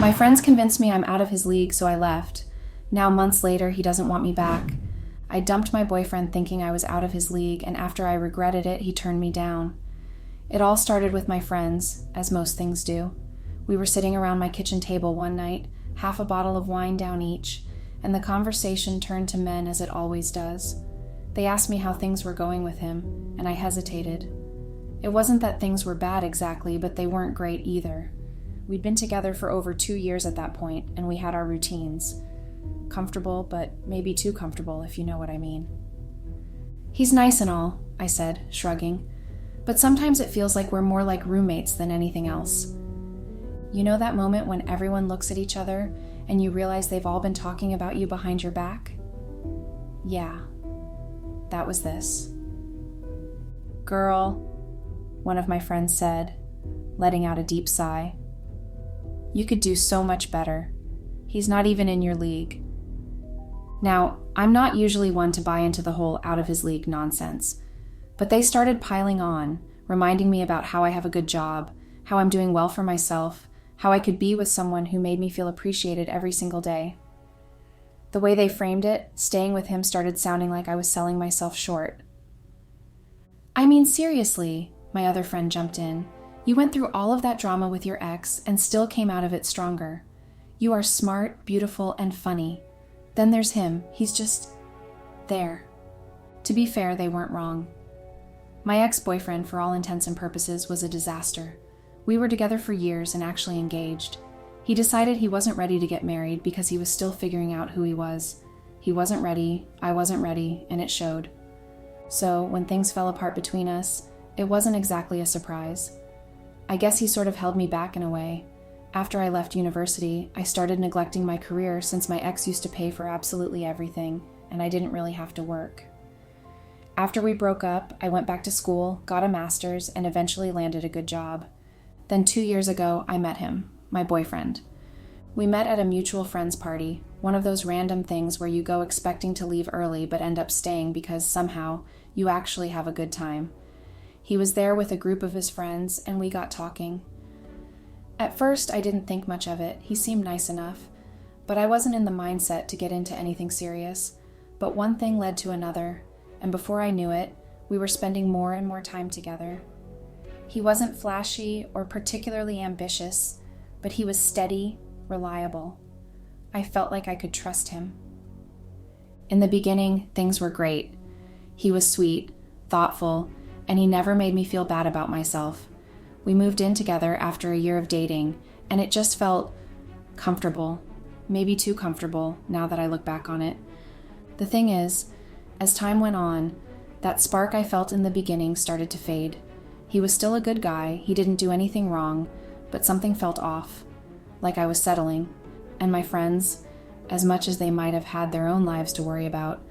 My friends convinced me I'm out of his league, so I left. Now, months later, he doesn't want me back. I dumped my boyfriend thinking I was out of his league, and after I regretted it, he turned me down. It all started with my friends, as most things do. We were sitting around my kitchen table one night, half a bottle of wine down each, and the conversation turned to men as it always does. They asked me how things were going with him, and I hesitated. It wasn't that things were bad exactly, but they weren't great either. We'd been together for over 2 years at that point, and we had our routines. Comfortable, but maybe too comfortable, if you know what I mean. "He's nice and all," I said, shrugging, "but sometimes it feels like we're more like roommates than anything else. You know that moment when everyone looks at each other and you realize they've all been talking about you behind your back? Yeah, that was this." "Girl," one of my friends said, letting out a deep sigh, "you could do so much better. He's not even in your league." Now, I'm not usually one to buy into the whole out of his league nonsense, but they started piling on, reminding me about how I have a good job, how I'm doing well for myself, how I could be with someone who made me feel appreciated every single day. The way they framed it, staying with him started sounding like I was selling myself short. "I mean, seriously," my other friend jumped in. "You went through all of that drama with your ex and still came out of it stronger. You are smart, beautiful, and funny. Then there's him. He's just there." To be fair, they weren't wrong. My ex-boyfriend, for all intents and purposes, was a disaster. We were together for years and actually engaged. He decided he wasn't ready to get married because he was still figuring out who he was. He wasn't ready, I wasn't ready, and it showed. So, when things fell apart between us, it wasn't exactly a surprise. I guess he sort of held me back in a way. After I left university, I started neglecting my career since my ex used to pay for absolutely everything, and I didn't really have to work. After we broke up, I went back to school, got a master's, and eventually landed a good job. Then 2 years ago, I met him, my boyfriend. We met at a mutual friends party, one of those random things where you go expecting to leave early but end up staying because somehow you actually have a good time. He was there with a group of his friends, and we got talking. At first, I didn't think much of it. He seemed nice enough, but I wasn't in the mindset to get into anything serious. But one thing led to another, and before I knew it, we were spending more and more time together. He wasn't flashy or particularly ambitious, but he was steady, reliable. I felt like I could trust him. In the beginning, things were great. He was sweet, thoughtful, and he never made me feel bad about myself. We moved in together after a year of dating, and it just felt comfortable, maybe too comfortable now that I look back on it. The thing is, as time went on, that spark I felt in the beginning started to fade. He was still a good guy, he didn't do anything wrong, but something felt off, like I was settling, and my friends, as much as they might have had their own lives to worry about,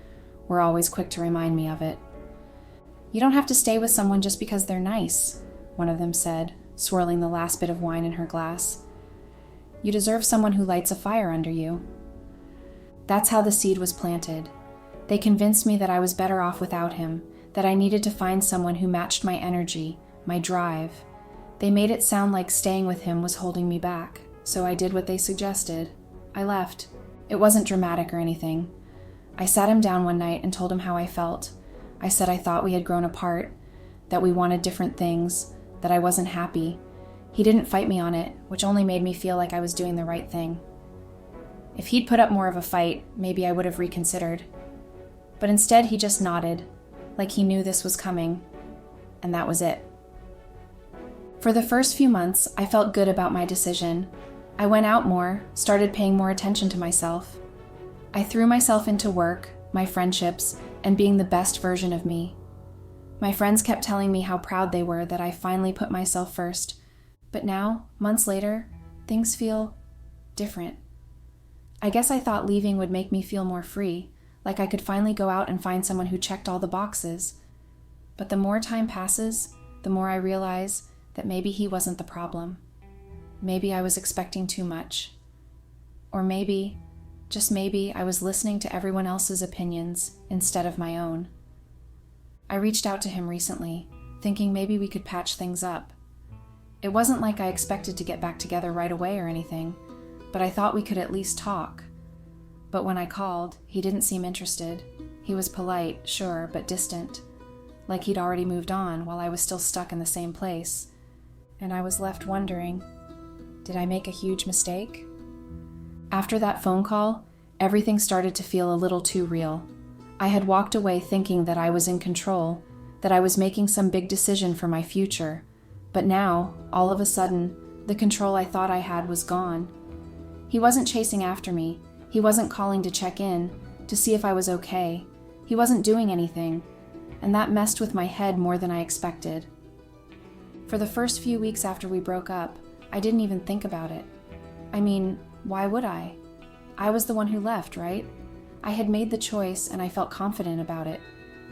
were always quick to remind me of it. "You don't have to stay with someone just because they're nice," one of them said, swirling the last bit of wine in her glass. "You deserve someone who lights a fire under you." That's how the seed was planted. They convinced me that I was better off without him, that I needed to find someone who matched my energy, my drive. They made it sound like staying with him was holding me back, so I did what they suggested. I left. It wasn't dramatic or anything. I sat him down one night and told him how I felt. I said I thought we had grown apart, that we wanted different things, that I wasn't happy. He didn't fight me on it, which only made me feel like I was doing the right thing. If he'd put up more of a fight, maybe I would have reconsidered. But instead, he just nodded, like he knew this was coming, and that was it. For the first few months, I felt good about my decision. I went out more, started paying more attention to myself. I threw myself into work, my friendships, and being the best version of me. My friends kept telling me how proud they were that I finally put myself first, but now, months later, things feel different. I guess I thought leaving would make me feel more free, like I could finally go out and find someone who checked all the boxes. But the more time passes, the more I realize that maybe he wasn't the problem. Maybe I was expecting too much. Or maybe, just maybe, I was listening to everyone else's opinions instead of my own. I reached out to him recently, thinking maybe we could patch things up. It wasn't like I expected to get back together right away or anything, but I thought we could at least talk. But when I called, he didn't seem interested. He was polite, sure, but distant, like he'd already moved on while I was still stuck in the same place. And I was left wondering, did I make a huge mistake? After that phone call, everything started to feel a little too real. I had walked away thinking that I was in control, that I was making some big decision for my future. But now, all of a sudden, the control I thought I had was gone. He wasn't chasing after me. He wasn't calling to check in, to see if I was okay. He wasn't doing anything, and that messed with my head more than I expected. For the first few weeks after we broke up, I didn't even think about it. I mean, why would I? I was the one who left, right? I had made the choice and I felt confident about it.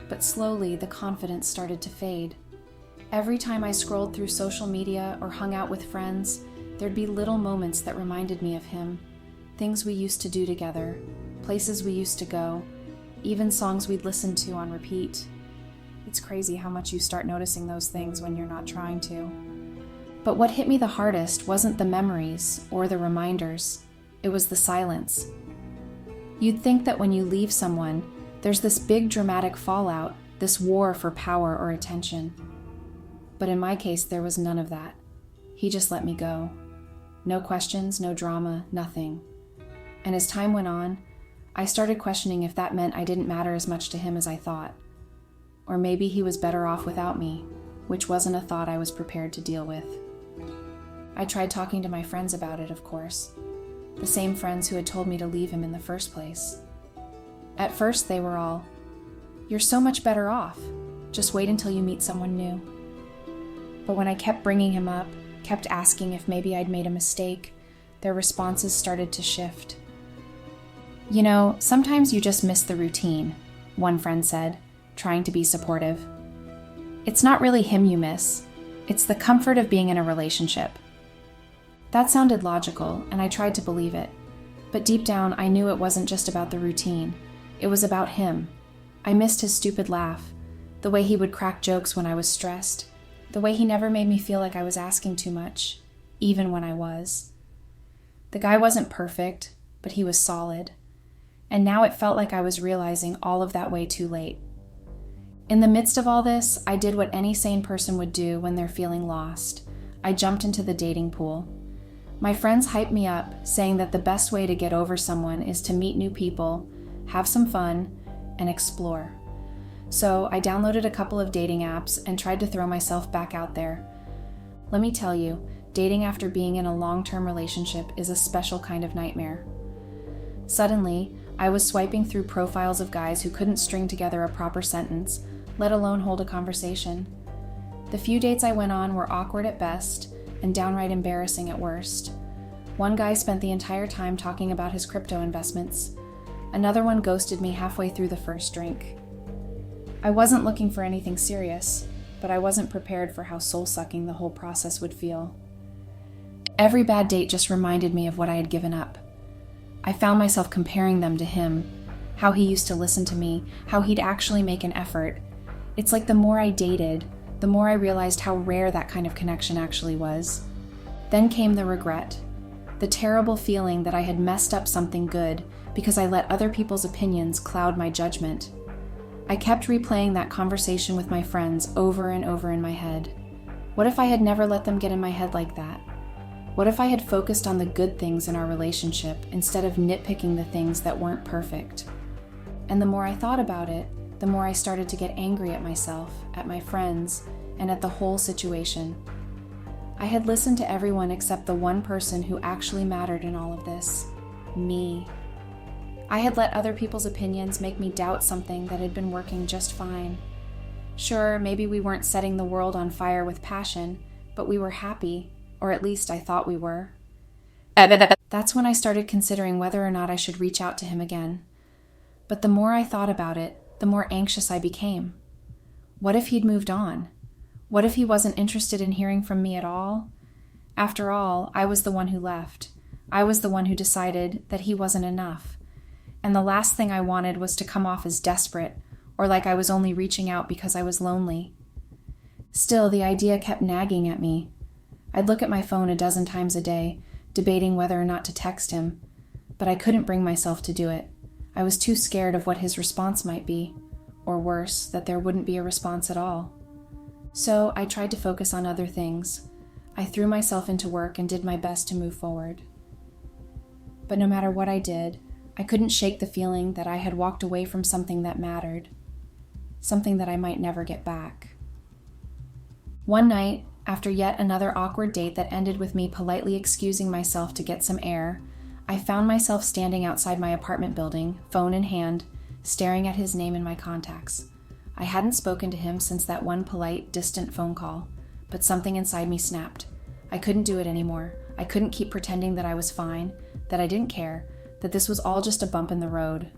But slowly, the confidence started to fade. Every time I scrolled through social media or hung out with friends, there'd be little moments that reminded me of him. Things we used to do together, places we used to go, even songs we'd listened to on repeat. It's crazy how much you start noticing those things when you're not trying to. But what hit me the hardest wasn't the memories or the reminders. It was the silence. You'd think that when you leave someone, there's this big dramatic fallout, this war for power or attention. But in my case, there was none of that. He just let me go. No questions, no drama, nothing. And as time went on, I started questioning if that meant I didn't matter as much to him as I thought. Or maybe he was better off without me, which wasn't a thought I was prepared to deal with. I tried talking to my friends about it, of course. The same friends who had told me to leave him in the first place. At first, they were all, "You're so much better off. Just wait until you meet someone new." But when I kept bringing him up, kept asking if maybe I'd made a mistake, their responses started to shift. "You know, sometimes you just miss the routine," one friend said, trying to be supportive. "It's not really him you miss. It's the comfort of being in a relationship." That sounded logical, and I tried to believe it. But deep down, I knew it wasn't just about the routine. It was about him. I missed his stupid laugh, the way he would crack jokes when I was stressed, the way he never made me feel like I was asking too much, even when I was. The guy wasn't perfect, but he was solid. And now it felt like I was realizing all of that way too late. In the midst of all this, I did what any sane person would do when they're feeling lost. I jumped into the dating pool. My friends hyped me up, saying that the best way to get over someone is to meet new people, have some fun, and explore. So I downloaded a couple of dating apps and tried to throw myself back out there. Let me tell you, dating after being in a long-term relationship is a special kind of nightmare. Suddenly, I was swiping through profiles of guys who couldn't string together a proper sentence, let alone hold a conversation. The few dates I went on were awkward at best and downright embarrassing at worst. One guy spent the entire time talking about his crypto investments. Another one ghosted me halfway through the first drink. I wasn't looking for anything serious, but I wasn't prepared for how soul-sucking the whole process would feel. Every bad date just reminded me of what I had given up. I found myself comparing them to him, how he used to listen to me, how he'd actually make an effort. It's like the more I dated, the more I realized how rare that kind of connection actually was. Then came the regret, the terrible feeling that I had messed up something good because I let other people's opinions cloud my judgment. I kept replaying that conversation with my friends over and over in my head. What if I had never let them get in my head like that? What if I had focused on the good things in our relationship instead of nitpicking the things that weren't perfect? And the more I thought about it, the more I started to get angry at myself, at my friends, and at the whole situation. I had listened to everyone except the one person who actually mattered in all of this, me. I had let other people's opinions make me doubt something that had been working just fine. Sure, maybe we weren't setting the world on fire with passion, but we were happy, or at least I thought we were. That's when I started considering whether or not I should reach out to him again. But the more I thought about it, the more anxious I became. What if he'd moved on? What if he wasn't interested in hearing from me at all? After all, I was the one who left. I was the one who decided that he wasn't enough. And the last thing I wanted was to come off as desperate, or like I was only reaching out because I was lonely. Still, the idea kept nagging at me. I'd look at my phone a dozen times a day, debating whether or not to text him, but I couldn't bring myself to do it. I was too scared of what his response might be, or worse, that there wouldn't be a response at all. So I tried to focus on other things. I threw myself into work and did my best to move forward. But no matter what I did, I couldn't shake the feeling that I had walked away from something that mattered, something that I might never get back. One night, after yet another awkward date that ended with me politely excusing myself to get some air, I found myself standing outside my apartment building, phone in hand, staring at his name in my contacts. I hadn't spoken to him since that one polite, distant phone call, but something inside me snapped. I couldn't do it anymore. I couldn't keep pretending that I was fine, that I didn't care, that this was all just a bump in the road.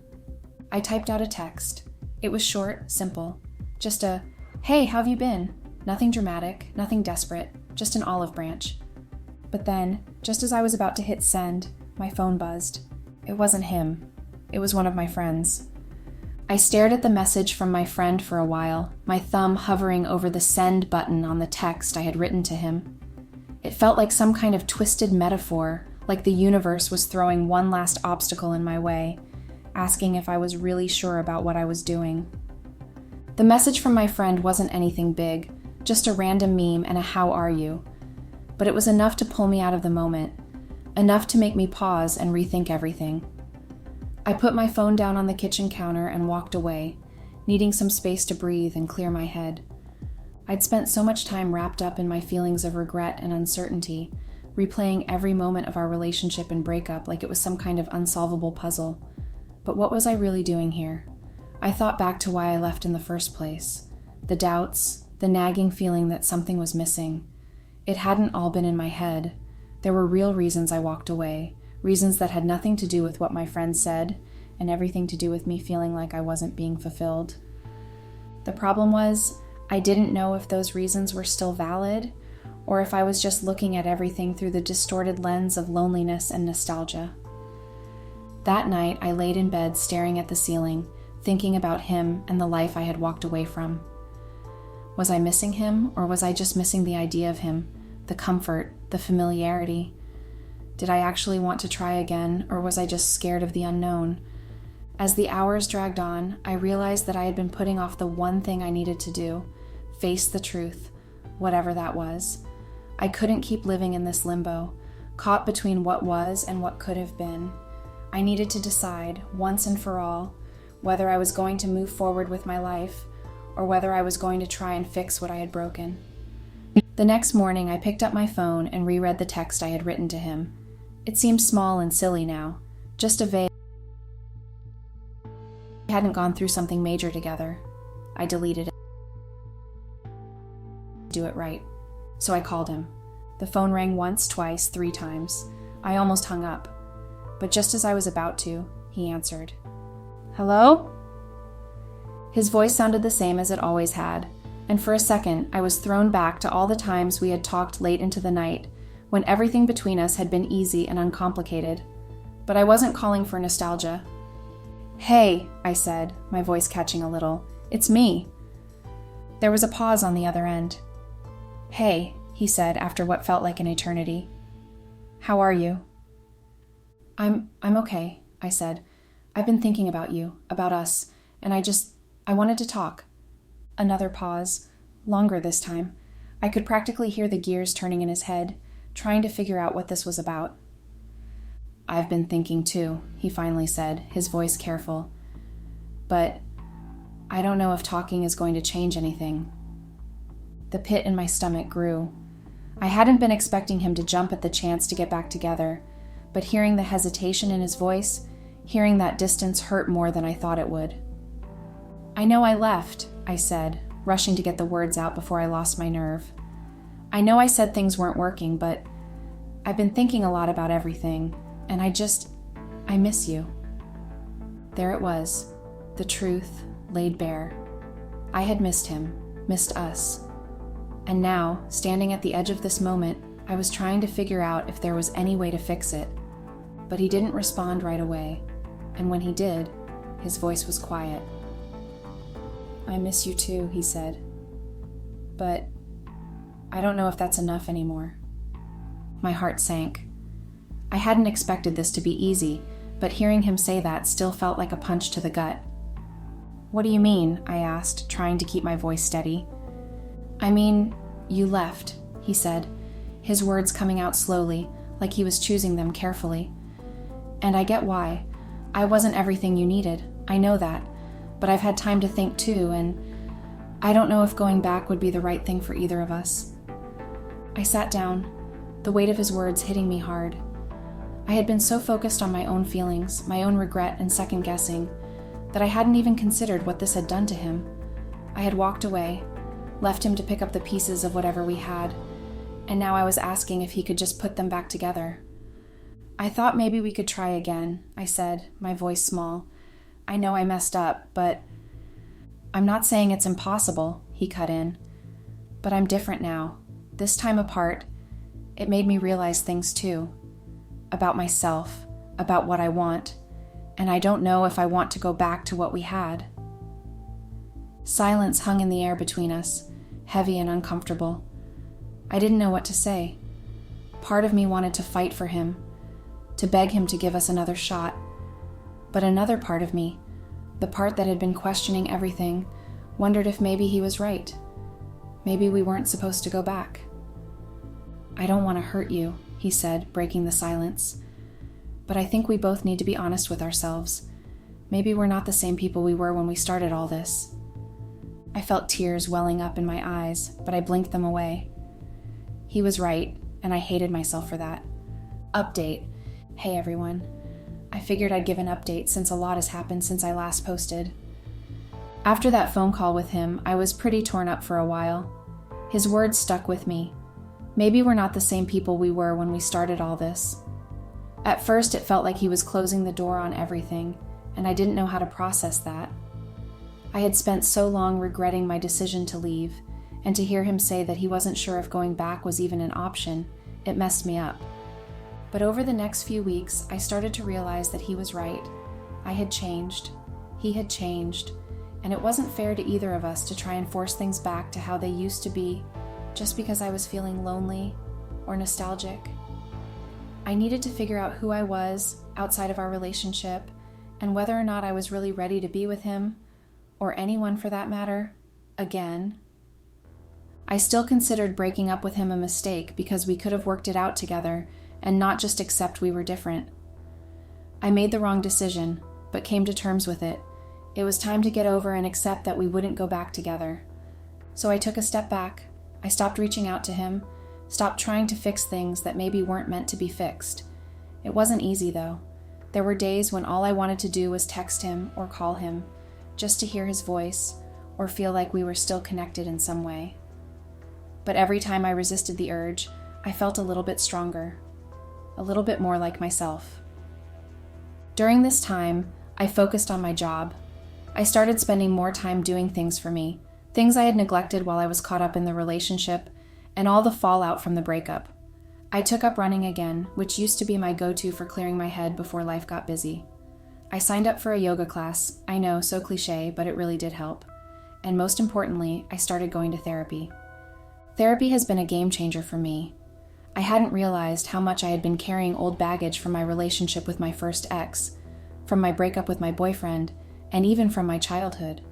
I typed out a text. It was short, simple. Just a, "Hey, how have you been?" Nothing dramatic, nothing desperate, just an olive branch. But then, just as I was about to hit send, my phone buzzed. It wasn't him. It was one of my friends. I stared at the message from my friend for a while, my thumb hovering over the send button on the text I had written to him. It felt like some kind of twisted metaphor, like the universe was throwing one last obstacle in my way, asking if I was really sure about what I was doing. The message from my friend wasn't anything big, just a random meme and a "how are you?" But it was enough to pull me out of the moment, enough to make me pause and rethink everything. I put my phone down on the kitchen counter and walked away, needing some space to breathe and clear my head. I'd spent so much time wrapped up in my feelings of regret and uncertainty, replaying every moment of our relationship and breakup like it was some kind of unsolvable puzzle. But what was I really doing here? I thought back to why I left in the first place. The doubts, the nagging feeling that something was missing. It hadn't all been in my head. There were real reasons I walked away, reasons that had nothing to do with what my friend said, and everything to do with me feeling like I wasn't being fulfilled. The problem was, I didn't know if those reasons were still valid, or if I was just looking at everything through the distorted lens of loneliness and nostalgia. That night, I laid in bed staring at the ceiling, thinking about him and the life I had walked away from. Was I missing him, or was I just missing the idea of him, the comfort, the familiarity? Did I actually want to try again, or was I just scared of the unknown? As the hours dragged on, I realized that I had been putting off the one thing I needed to do, face the truth, whatever that was. I couldn't keep living in this limbo, caught between what was and what could have been. I needed to decide, once and for all, whether I was going to move forward with my life, or whether I was going to try and fix what I had broken. The next morning, I picked up my phone and reread the text I had written to him. It seemed small and silly now, just a vague. We hadn't gone through something major together. I deleted it. Do it right. So I called him. The phone rang once, twice, 3 times. I almost hung up. But just as I was about to, he answered. "Hello?" His voice sounded the same as it always had, and for a second I was thrown back to all the times we had talked late into the night, when everything between us had been easy and uncomplicated. But I wasn't calling for nostalgia. "Hey," I said, my voice catching a little. "It's me." There was a pause on the other end. "Hey," he said after what felt like an eternity. "How are you?" I'm okay," I said. "I've been thinking about you, about us, and I wanted to talk." Another pause, longer this time. I could practically hear the gears turning in his head, trying to figure out what this was about. "I've been thinking too," he finally said, his voice careful. "But I don't know if talking is going to change anything." The pit in my stomach grew. I hadn't been expecting him to jump at the chance to get back together, but hearing the hesitation in his voice, hearing that distance hurt more than I thought it would. "I know I left," I said, rushing to get the words out before I lost my nerve. "I know I said things weren't working, but I've been thinking a lot about everything, and I miss you." There it was, the truth laid bare. I had missed him, missed us. And now, standing at the edge of this moment, I was trying to figure out if there was any way to fix it. But he didn't respond right away, and when he did, his voice was quiet. "I miss you too," he said. "But I don't know if that's enough anymore." My heart sank. I hadn't expected this to be easy, but hearing him say that still felt like a punch to the gut. "What do you mean?" I asked, trying to keep my voice steady. "I mean, you left," he said, his words coming out slowly, like he was choosing them carefully. "And I get why. I wasn't everything you needed. I know that. But I've had time to think too, and I don't know if going back would be the right thing for either of us." I sat down, the weight of his words hitting me hard. I had been so focused on my own feelings, my own regret and second-guessing, that I hadn't even considered what this had done to him. I had walked away, left him to pick up the pieces of whatever we had, and now I was asking if he could just put them back together. "I thought maybe we could try again," I said, my voice small. "I know I messed up, but—" "I'm not saying it's impossible," he cut in. "But I'm different now. This time apart, it made me realize things too. About myself, about what I want, and I don't know if I want to go back to what we had." Silence hung in the air between us, heavy and uncomfortable. I didn't know what to say. Part of me wanted to fight for him, to beg him to give us another shot. But another part of me, the part that had been questioning everything, wondered if maybe he was right. Maybe we weren't supposed to go back. "I don't want to hurt you," he said, breaking the silence. "But I think we both need to be honest with ourselves. Maybe we're not the same people we were when we started all this." I felt tears welling up in my eyes, but I blinked them away. He was right, and I hated myself for that. Update. Hey everyone. I figured I'd give an update since a lot has happened since I last posted. After that phone call with him, I was pretty torn up for a while. His words stuck with me. Maybe we're not the same people we were when we started all this. At first, it felt like he was closing the door on everything, and I didn't know how to process that. I had spent so long regretting my decision to leave, and to hear him say that he wasn't sure if going back was even an option, it messed me up. But over the next few weeks, I started to realize that he was right. I had changed. He had changed, and it wasn't fair to either of us to try and force things back to how they used to be, just because I was feeling lonely or nostalgic. I needed to figure out who I was outside of our relationship and whether or not I was really ready to be with him, or anyone for that matter, again. I still considered breaking up with him a mistake because we could have worked it out together and not just accept we were different. I made the wrong decision, but came to terms with it. It was time to get over and accept that we wouldn't go back together. So I took a step back. I stopped reaching out to him, stopped trying to fix things that maybe weren't meant to be fixed. It wasn't easy, though. There were days when all I wanted to do was text him or call him, just to hear his voice or feel like we were still connected in some way. But every time I resisted the urge, I felt a little bit stronger, a little bit more like myself. During this time, I focused on my job. I started spending more time doing things for me, things I had neglected while I was caught up in the relationship, and all the fallout from the breakup. I took up running again, which used to be my go-to for clearing my head before life got busy. I signed up for a yoga class. I know, so cliche, but it really did help. And most importantly, I started going to therapy. Therapy has been a game changer for me. I hadn't realized how much I had been carrying old baggage from my relationship with my first ex, from my breakup with my boyfriend, and even from my childhood.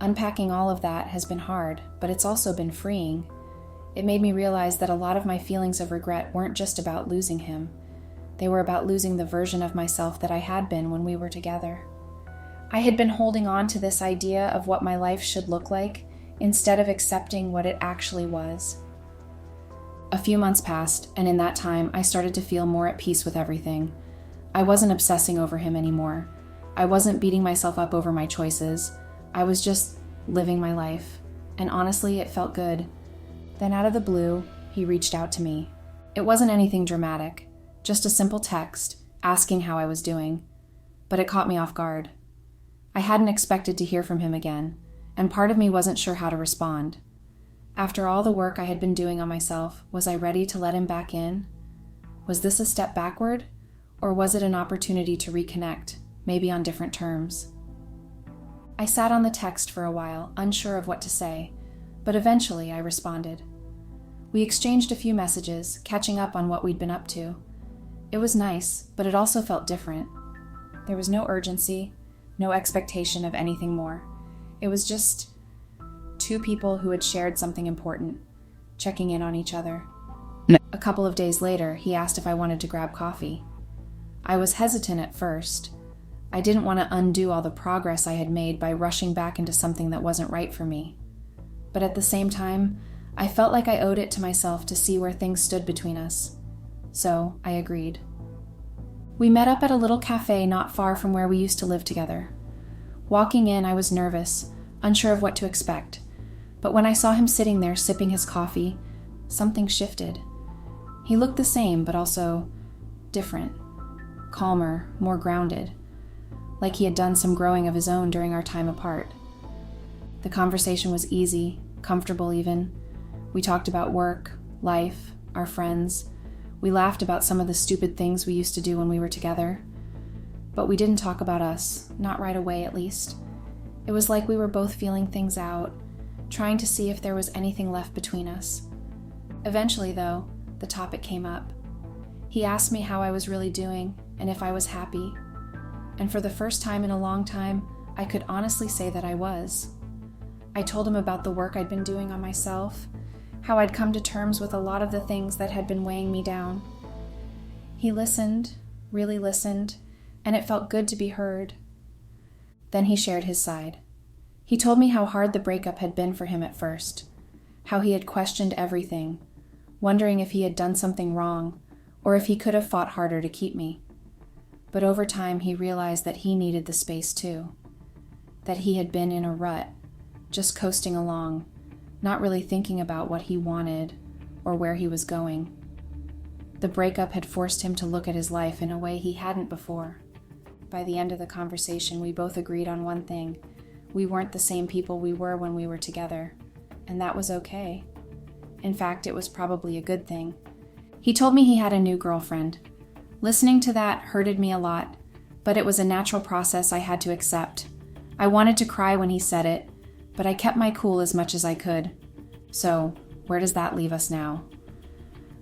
Unpacking all of that has been hard, but it's also been freeing. It made me realize that a lot of my feelings of regret weren't just about losing him. They were about losing the version of myself that I had been when we were together. I had been holding on to this idea of what my life should look like instead of accepting what it actually was. A few months passed, and in that time, I started to feel more at peace with everything. I wasn't obsessing over him anymore. I wasn't beating myself up over my choices. I was just living my life, and honestly, it felt good. Then out of the blue, he reached out to me. It wasn't anything dramatic, just a simple text asking how I was doing, but it caught me off guard. I hadn't expected to hear from him again, and part of me wasn't sure how to respond. After all the work I had been doing on myself, was I ready to let him back in? Was this a step backward, or was it an opportunity to reconnect, maybe on different terms? I sat on the text for a while, unsure of what to say, but eventually I responded. We exchanged a few messages, catching up on what we'd been up to. It was nice, but it also felt different. There was no urgency, no expectation of anything more. It was just two people who had shared something important, checking in on each other. A couple of days later, he asked if I wanted to grab coffee. I was hesitant at first. I didn't want to undo all the progress I had made by rushing back into something that wasn't right for me. But at the same time, I felt like I owed it to myself to see where things stood between us. So I agreed. We met up at a little cafe not far from where we used to live together. Walking in, I was nervous, unsure of what to expect. But when I saw him sitting there sipping his coffee, something shifted. He looked the same, but also different, calmer, more grounded, like he had done some growing of his own during our time apart. The conversation was easy, comfortable even. We talked about work, life, our friends. We laughed about some of the stupid things we used to do when we were together. But we didn't talk about us, not right away at least. It was like we were both feeling things out, trying to see if there was anything left between us. Eventually, though, the topic came up. He asked me how I was really doing and if I was happy. And for the first time in a long time, I could honestly say that I was. I told him about the work I'd been doing on myself, how I'd come to terms with a lot of the things that had been weighing me down. He listened, really listened, and it felt good to be heard. Then he shared his side. He told me how hard the breakup had been for him at first, how he had questioned everything, wondering if he had done something wrong, or if he could have fought harder to keep me. But over time, he realized that he needed the space too, that he had been in a rut, just coasting along, not really thinking about what he wanted or where he was going. The breakup had forced him to look at his life in a way he hadn't before. By the end of the conversation, we both agreed on one thing. We weren't the same people we were when we were together, and that was okay. In fact, it was probably a good thing. He told me he had a new girlfriend. Listening to that hurted me a lot, but it was a natural process I had to accept. I wanted to cry when he said it, but I kept my cool as much as I could. So, where does that leave us now?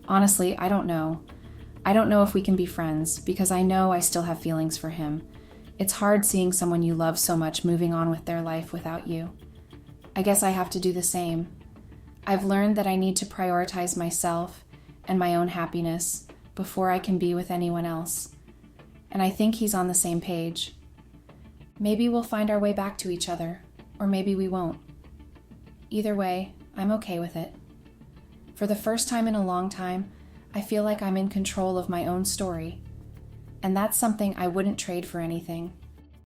Honestly, I don't know. I don't know if we can be friends, because I know I still have feelings for him. It's hard seeing someone you love so much moving on with their life without you. I guess I have to do the same. I've learned that I need to prioritize myself and my own happiness before I can be with anyone else. And I think he's on the same page. Maybe we'll find our way back to each other, or maybe we won't. Either way, I'm okay with it. For the first time in a long time, I feel like I'm in control of my own story, and that's something I wouldn't trade for anything.